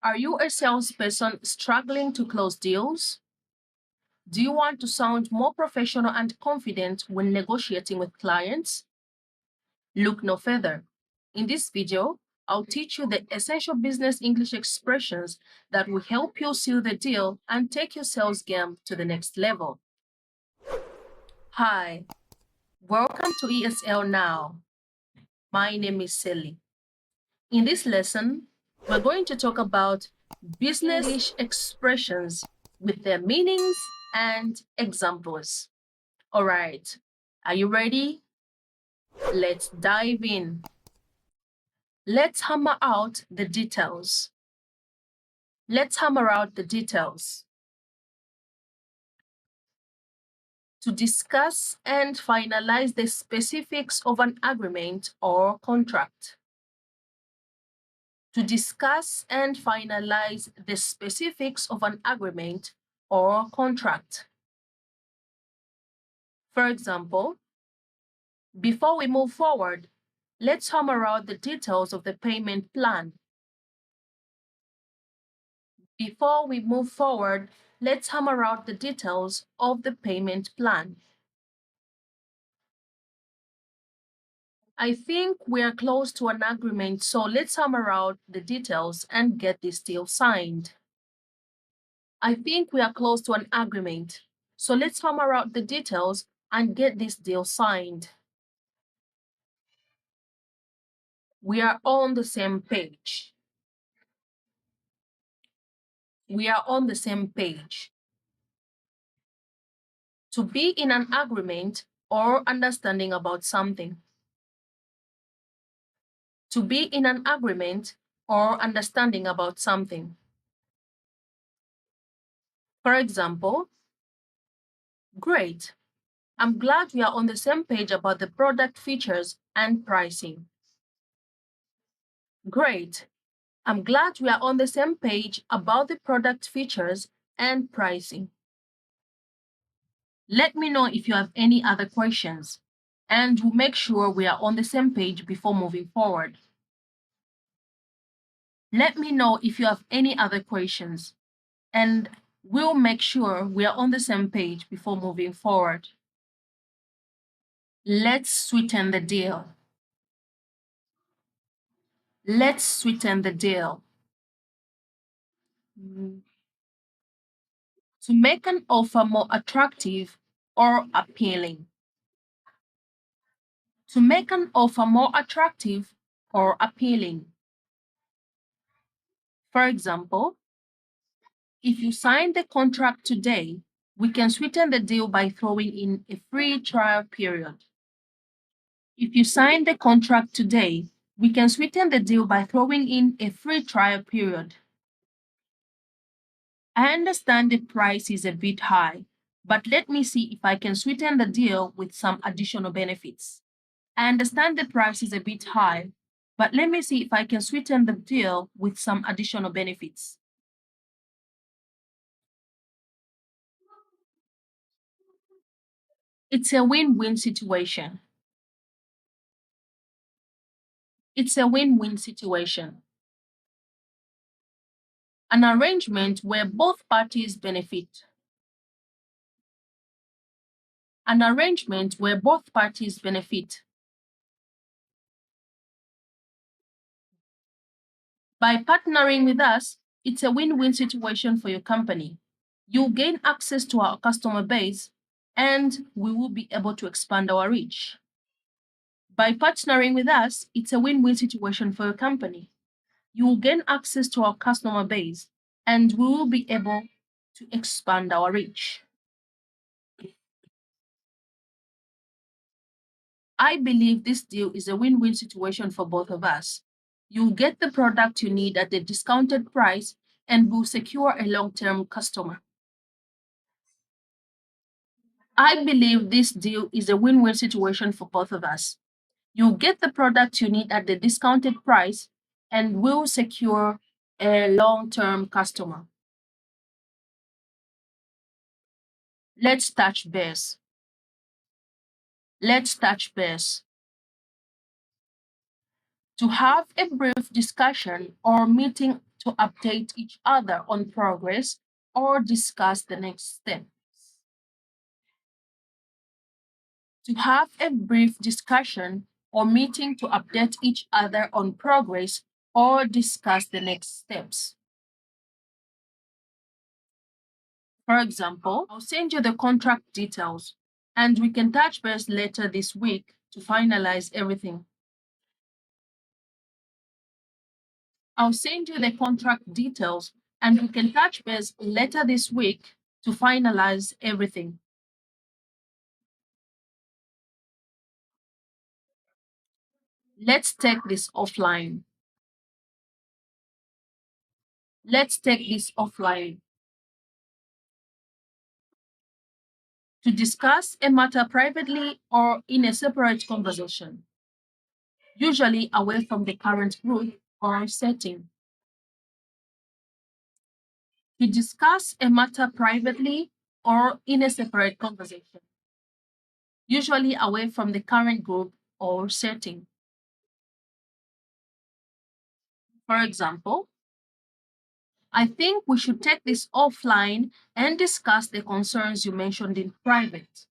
Are you a salesperson struggling to close deals? Do you want to sound more professional and confident when negotiating with clients? Look no further. In this video, I'll teach you the essential business English expressions that will help you seal the deal and take your sales game to the next level. Hi, welcome to ESL Now. My name is Selly. In this lesson, we're going to talk about business English expressions with their meanings and examples. All right, are you ready? Let's dive in. Let's hammer out the details. Let's hammer out the details. To discuss and finalize the specifics of an agreement or contract. To discuss and finalize the specifics of an agreement or contract. For example, before we move forward, let's hammer out the details of the payment plan. Before we move forward, let's hammer out the details of the payment plan. I think we are close to an agreement, so let's hammer out the details and get this deal signed. I think we are close to an agreement, so let's hammer out the details and get this deal signed. We are on the same page. We are on the same page. To be in an agreement or understanding about something. To be in an agreement or understanding about something. For example, great. I'm glad we are on the same page about the product features and pricing. Great. I'm glad we are on the same page about the product features and pricing. Let me know if you have any other questions, and we'll make sure we are on the same page before moving forward. Let me know if you have any other questions, and we'll make sure we are on the same page before moving forward. Let's sweeten the deal. Let's sweeten the deal. To make an offer more attractive or appealing. To make an offer more attractive or appealing. For example, if you sign the contract today, we can sweeten the deal by throwing in a free trial period. If you sign the contract today, we can sweeten the deal by throwing in a free trial period. I understand the price is a bit high, but let me see if I can sweeten the deal with some additional benefits. I understand the price is a bit high, but let me see if I can sweeten the deal with some additional benefits. It's a win-win situation. It's a win-win situation. An arrangement where both parties benefit. An arrangement where both parties benefit. By partnering with us, it's a win-win situation for your company. You'll gain access to our customer base, and we will be able to expand our reach. By partnering with us, it's a win-win situation for your company. You will gain access to our customer base, and we will be able to expand our reach. I believe this deal is a win-win situation for both of us. You'll get the product you need at a discounted price and will secure a long-term customer. I believe this deal is a win-win situation for both of us. You'll get the product you need at the discounted price and will secure a long-term customer. Let's touch base. Let's touch base. To have a brief discussion or meeting to update each other on progress or discuss the next steps. To have a brief discussion or meeting to update each other on progress or discuss the next steps. For example, I'll send you the contract details and we can touch base later this week to finalize everything. I'll send you the contract details and we can touch base later this week to finalize everything. Let's take this offline. Let's take this offline. To discuss a matter privately or in a separate conversation, usually away from the current group or setting. To discuss a matter privately or in a separate conversation, usually away from the current group or setting. For example, I think we should take this offline and discuss the concerns you mentioned in private.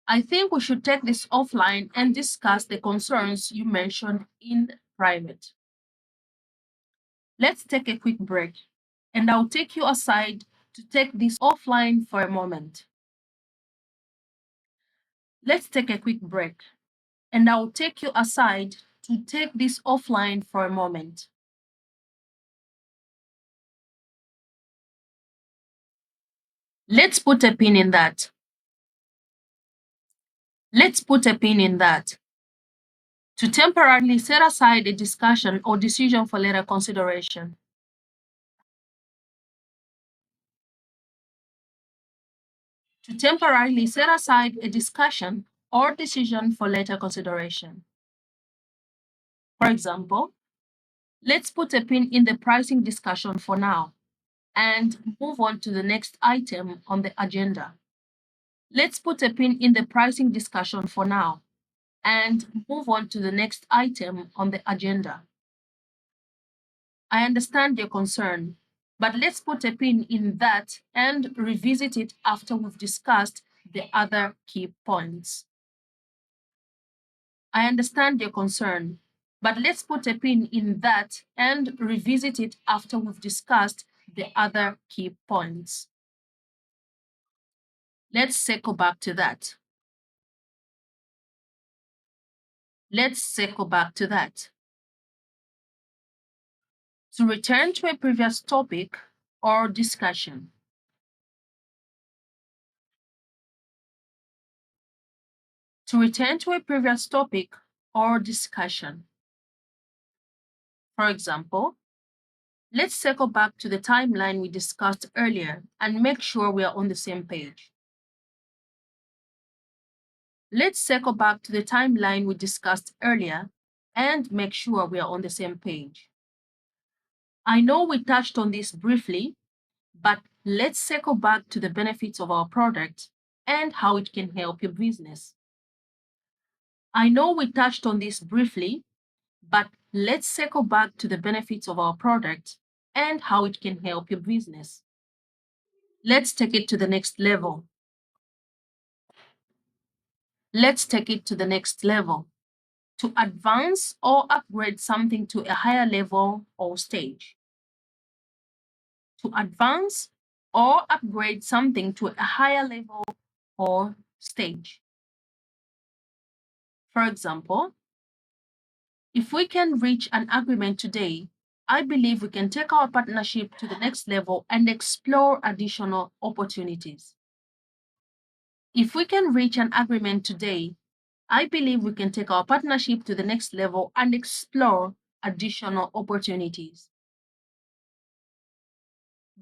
I think we should take this offline and discuss the concerns you mentioned in private. Let's take a quick break, and I'll take you aside to take this offline for a moment. Let's take a quick break, and I'll take you aside to take this offline for a moment. Let's put a pin in that. Let's put a pin in that. To temporarily set aside a discussion or decision for later consideration. To temporarily set aside a discussion or decision for later consideration. For example, let's put a pin in the pricing discussion for now and move on to the next item on the agenda. Let's put a pin in the pricing discussion for now and move on to the next item on the agenda. I understand your concern, but let's put a pin in that and revisit it after we've discussed the other key points. I understand your concern, but let's put a pin in that and revisit it after we've discussed the other key points. Let's circle back to that. Let's circle back to that. To return to a previous topic or discussion. To return to a previous topic or discussion. For example, let's circle back to the timeline we discussed earlier and make sure we are on the same page. Let's circle back to the timeline we discussed earlier and make sure we are on the same page. I know we touched on this briefly, but let's circle back to the benefits of our product and how it can help your business. I know we touched on this briefly, but let's circle back to the benefits of our product and how it can help your business. Let's take it to the next level. Let's take it to the next level. To advance or upgrade something to a higher level or stage. To advance or upgrade something to a higher level or stage. For example, if we can reach an agreement today, I believe we can take our partnership to the next level and explore additional opportunities. If we can reach an agreement today, I believe we can take our partnership to the next level and explore additional opportunities.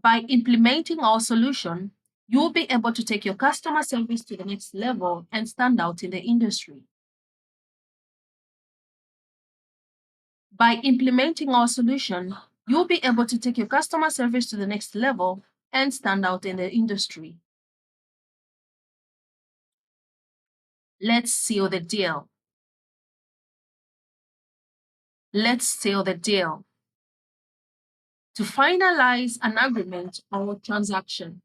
By implementing our solution, you'll be able to take your customer service to the next level and stand out in the industry. By implementing our solution, you'll be able to take your customer service to the next level and stand out in the industry. Let's seal the deal. Let's seal the deal. To finalize an agreement or transaction.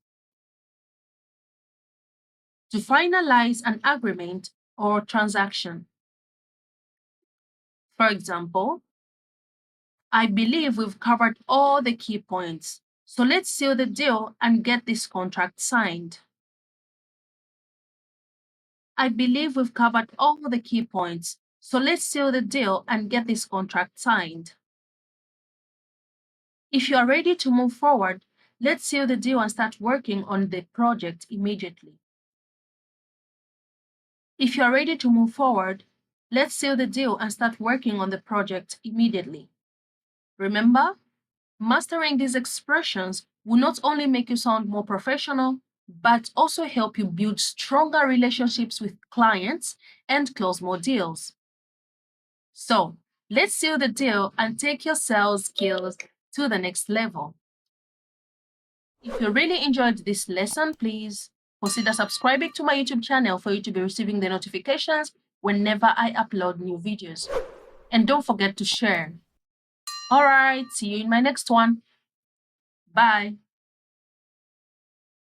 To finalize an agreement or transaction. For example, I believe we've covered all the key points, so let's seal the deal and get this contract signed. I believe we've covered all the key points, so let's seal the deal and get this contract signed. If you are ready to move forward, let's seal the deal and start working on the project immediately. If you are ready to move forward, let's seal the deal and start working on the project immediately. Remember, mastering these expressions will not only make you sound more professional, but also help you build stronger relationships with clients and close more deals. So, let's seal the deal and take your sales skills to the next level. If you really enjoyed this lesson, please consider subscribing to my YouTube channel for you to be receiving the notifications whenever I upload new videos. And don't forget to share. All right, see you in my next one. Bye.